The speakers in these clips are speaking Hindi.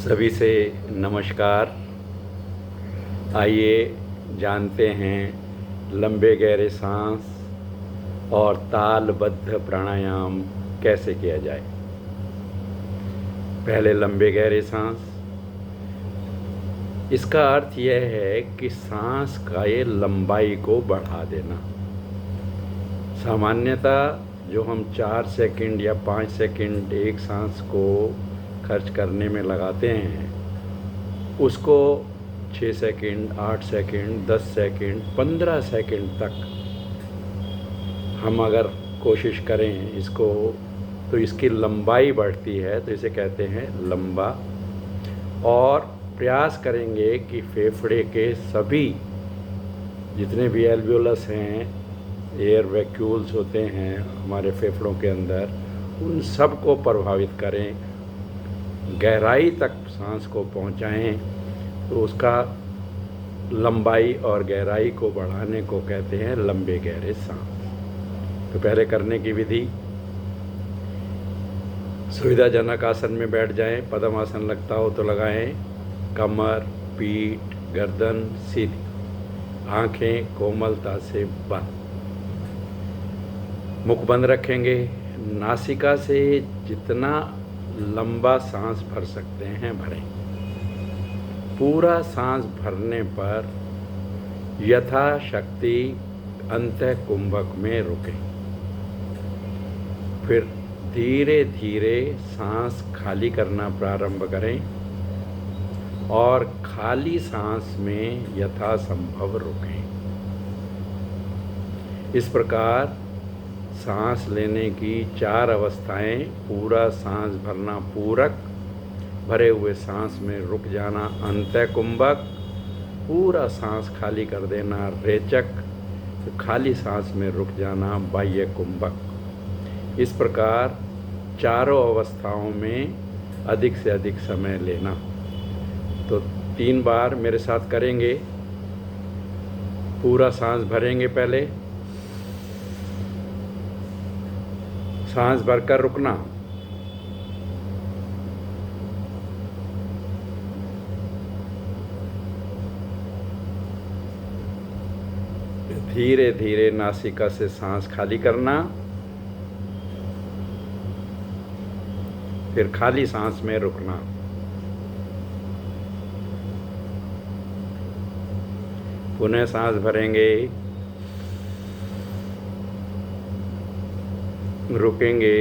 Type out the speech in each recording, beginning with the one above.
सभी से नमस्कार। आइए जानते हैं लंबे गहरे सांस और तालबद्ध प्राणायाम कैसे किया जाए। पहले लंबे गहरे सांस। इसका अर्थ यह है कि सांस का ये लंबाई को बढ़ा देना। सामान्यतः जो हम 4 सेकंड या 5 सेकंड एक सांस को खर्च करने में लगाते हैं, उसको 6 सेकंड, 8 सेकंड, 10 सेकंड, 15 सेकंड तक हम अगर कोशिश करें इसको, तो इसकी लंबाई बढ़ती है। तो इसे कहते हैं लंबा। और प्रयास करेंगे कि फेफड़े के सभी जितने भी एल्वियोलस हैं, एयर वैक्यूल्स होते हैं हमारे फेफड़ों के अंदर, उन सब को प्रभावित करें, गहराई तक सांस को पहुंचाएं। तो उसका लंबाई और गहराई को बढ़ाने को कहते हैं लंबे गहरे सांस। तो पहले करने की विधि, सुविधाजनक आसन में बैठ जाएं। पद्मासन लगता हो तो लगाएं। कमर, पीठ, गर्दन सीधी, आंखें कोमलता से बंद, मुख बंद रखेंगे। नासिका से जितना लंबा सांस भर सकते हैं भरें। पूरा सांस भरने पर यथाशक्ति अंतः कुंभक में रुकें। फिर धीरे धीरे सांस खाली करना प्रारंभ करें और खाली सांस में यथासंभव रुकें। इस प्रकार सांस लेने की 4 अवस्थाएं: पूरा सांस भरना पूरक, भरे हुए सांस में रुक जाना अंतः कुंभक, पूरा सांस खाली कर देना रेचक, तो खाली सांस में रुक जाना बाह्य कुंभक। इस प्रकार चारों अवस्थाओं में अधिक से अधिक समय लेना। तो 3 बार मेरे साथ करेंगे। पूरा सांस भरेंगे, पहले सांस भरकर रुकना, धीरे धीरे नासिका से सांस खाली करना, फिर खाली सांस में रुकना। पुनः सांस भरेंगे, रुकेंगे,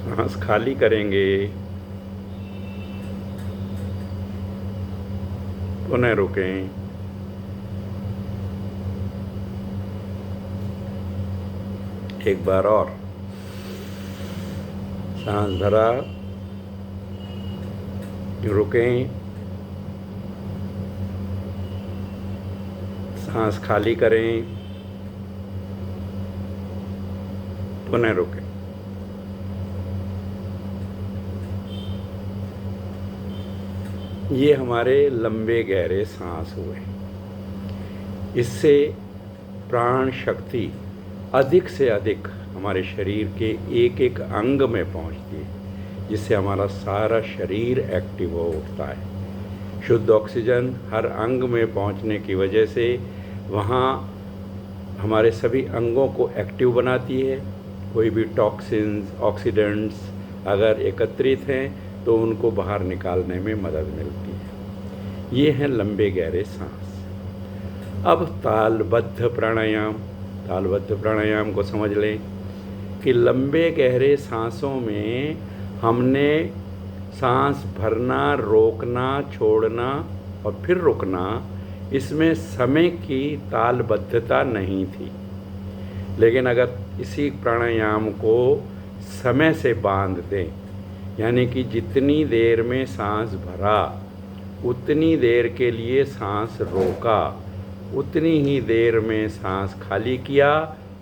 सांस खाली करेंगे, पुनः रुकें, एक बार और सांस भरा, रुकें, सांस खाली करें, पुनः रुकें। ये हमारे लंबे गहरे सांस हुए। इससे प्राण शक्ति अधिक से अधिक हमारे शरीर के एक एक अंग में पहुंचती है, जिससे हमारा सारा शरीर एक्टिव हो उठता है। शुद्ध ऑक्सीजन हर अंग में पहुंचने की वजह से वहाँ हमारे सभी अंगों को एक्टिव बनाती है। कोई भी टॉक्सिन्स, ऑक्सीडेंट्स अगर एकत्रित हैं तो उनको बाहर निकालने में मदद मिलती है। ये हैं लंबे गहरे सांस। अब तालबद्ध प्राणायाम। तालबद्ध प्राणायाम को समझ लें कि लंबे गहरे सांसों में हमने सांस भरना, रोकना, छोड़ना और फिर रुकना, इसमें समय की तालबद्धता नहीं थी। लेकिन अगर इसी प्राणायाम को समय से बांध दें, यानी कि जितनी देर में सांस भरा उतनी देर के लिए सांस रोका, उतनी ही देर में सांस खाली किया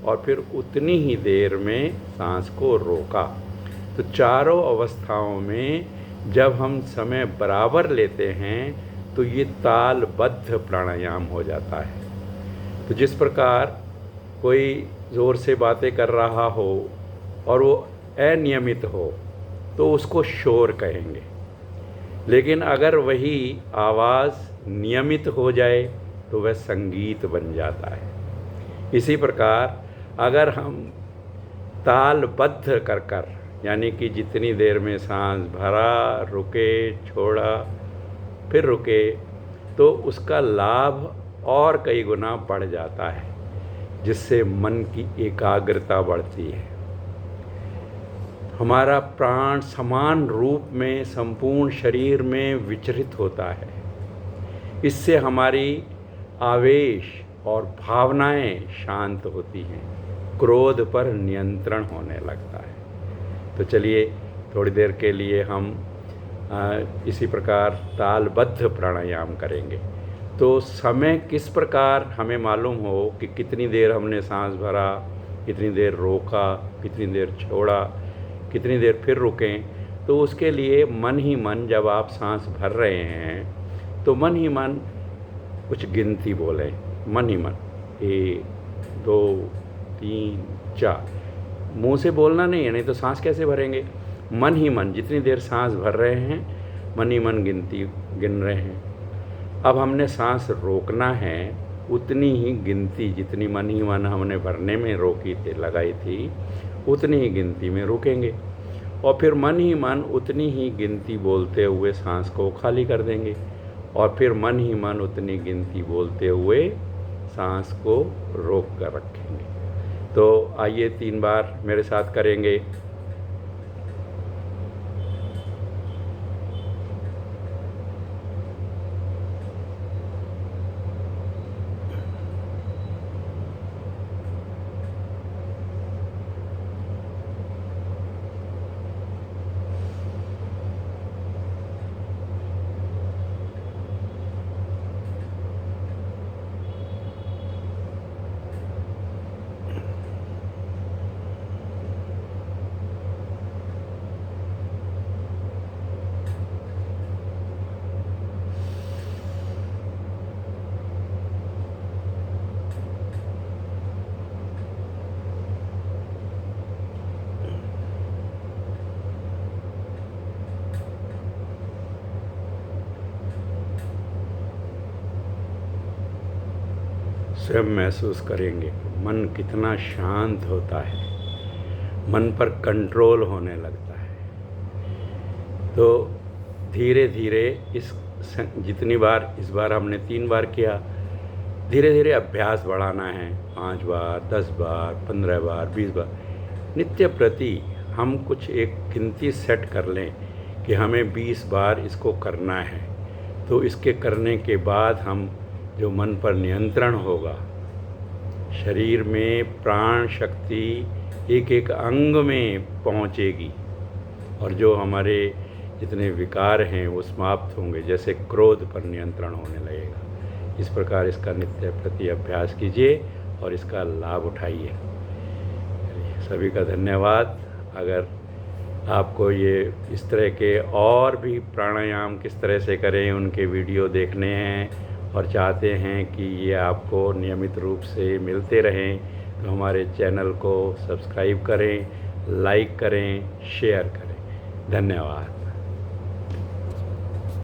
और फिर उतनी ही देर में सांस को रोका, तो चारों अवस्थाओं में जब हम समय बराबर लेते हैं तो ये तालबद्ध प्राणायाम हो जाता है। तो जिस प्रकार कोई ज़ोर से बातें कर रहा हो और वो अनियमित हो तो उसको शोर कहेंगे। लेकिन अगर वही आवाज़ नियमित हो जाए तो वह संगीत बन जाता है। इसी प्रकार अगर हम तालबद्ध कर यानी कि जितनी देर में सांस भरा, रुके, छोड़ा, फिर रुके, तो उसका लाभ और कई गुना बढ़ जाता है, जिससे मन की एकाग्रता बढ़ती है। हमारा प्राण समान रूप में संपूर्ण शरीर में विचरित होता है। इससे हमारी आवेश और भावनाएं शांत होती हैं, क्रोध पर नियंत्रण होने लगता है। तो चलिए थोड़ी देर के लिए हम इसी प्रकार तालबद्ध प्राणायाम करेंगे। तो समय किस प्रकार हमें मालूम हो कि कितनी देर हमने सांस भरा, कितनी देर रोका, कितनी देर छोड़ा, कितनी देर फिर रुकें, तो उसके लिए मन ही मन जब आप सांस भर रहे हैं तो मन ही मन कुछ गिनती बोलें। मन ही मन 1 2 3 4, मुंह से बोलना नहीं है, नहीं तो सांस कैसे भरेंगे। मन ही मन जितनी देर सांस भर रहे हैं मन ही मन गिनती गिन रहे हैं। अब हमने सांस रोकना है, उतनी ही गिनती जितनी मन ही मन हमने भरने में रोकी थी, लगाई थी, उतनी ही गिनती में रुकेंगे और फिर मन ही मन उतनी ही गिनती बोलते हुए सांस को खाली कर देंगे और फिर मन ही मन उतनी गिनती बोलते हुए सांस को रोक कर रखेंगे। तो आइए 3 बार मेरे साथ करेंगे। स्वयं महसूस करेंगे मन कितना शांत होता है, मन पर कंट्रोल होने लगता है। तो धीरे धीरे जितनी बार, इस बार हमने 3 बार किया, धीरे धीरे अभ्यास बढ़ाना है। 5 बार, 10 बार, 15 बार, 20 बार, नित्य प्रति हम कुछ एक गिनती सेट कर लें कि हमें 20 बार इसको करना है। तो इसके करने के बाद हम जो मन पर नियंत्रण होगा, शरीर में प्राण शक्ति एक एक अंग में पहुंचेगी और जो हमारे जितने विकार हैं वो समाप्त होंगे, जैसे क्रोध पर नियंत्रण होने लगेगा। इस प्रकार इसका नित्य प्रति अभ्यास कीजिए और इसका लाभ उठाइए। सभी का धन्यवाद। अगर आपको ये इस तरह के और भी प्राणायाम किस तरह से करें उनके वीडियो देखने हैं और चाहते हैं कि ये आपको नियमित रूप से मिलते रहें, तो हमारे चैनल को सब्सक्राइब करें, लाइक करें, शेयर करें। धन्यवाद।